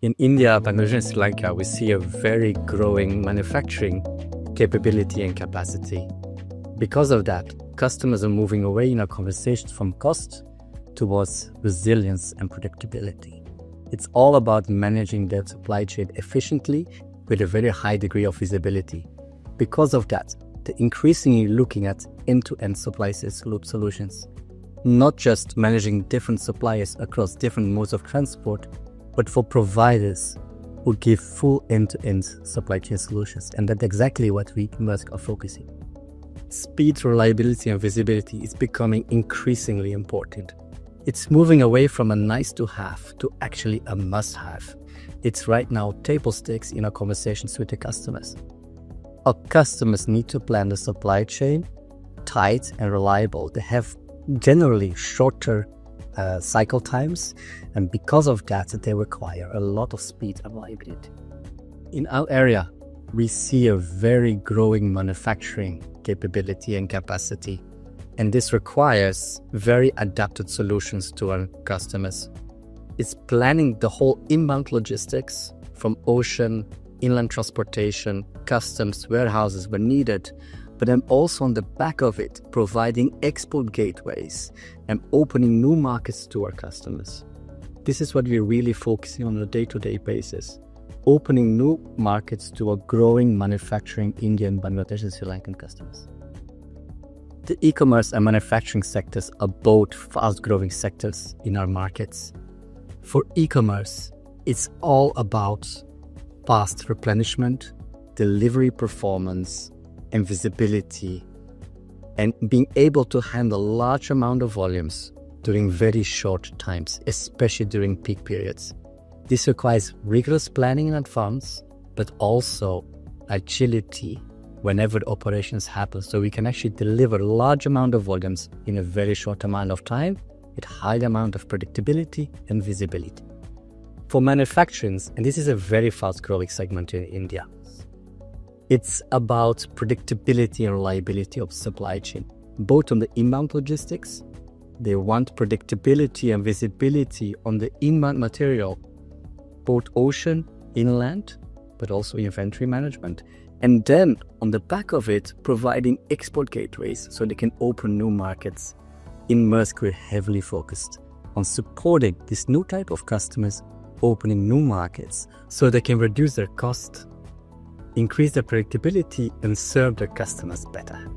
In India, Bangladesh, and Sri Lanka, we see a very growing manufacturing capability and capacity. Because of that, customers are moving away in our conversations from cost towards resilience and predictability. It's all about managing their supply chain efficiently with a very high degree of visibility. Because of that, they're increasingly looking at end-to-end supply solutions, not just managing different suppliers across different modes of transport, but for providers who give full end-to-end supply chain solutions. And that's exactly what we at Maersk are focusing. Speed, reliability, and visibility is becoming increasingly important. It's moving away from a nice to have to actually a must have. It's right now table stakes in our conversations with the customers. Our customers need to plan the supply chain tight and reliable. They have generally shorter cycle times, and because of that, they require a lot of speed and reliability. In our area, we see a very growing manufacturing capability and capacity, and this requires very adapted solutions to our customers. It's planning the whole inbound logistics from ocean, inland transportation, customs, warehouses when needed, but then also on the back of it, providing export gateways and opening new markets to our customers. This is what we're really focusing on a day-to-day basis, opening new markets to our growing manufacturing Indian, Bangladesh, and Sri Lankan customers. The e-commerce and manufacturing sectors are both fast-growing sectors in our markets. For e-commerce, it's all about fast replenishment, delivery performance, and visibility, and being able to handle large amount of volumes during very short times, especially during peak periods. This requires rigorous planning in advance, but also agility whenever the operations happen, so we can actually deliver large amount of volumes in a very short amount of time with high amount of predictability and visibility. For manufacturing, and this is a very fast growing segment in India, it's about predictability and reliability of supply chain, both on the inbound logistics. They want predictability and visibility on the inbound material, both ocean, inland, but also inventory management. And then on the back of it, providing export gateways so they can open new markets. In Maersk, we're heavily focused on supporting this new type of customers, opening new markets so they can reduce their cost, increase their predictability, and serve their customers better.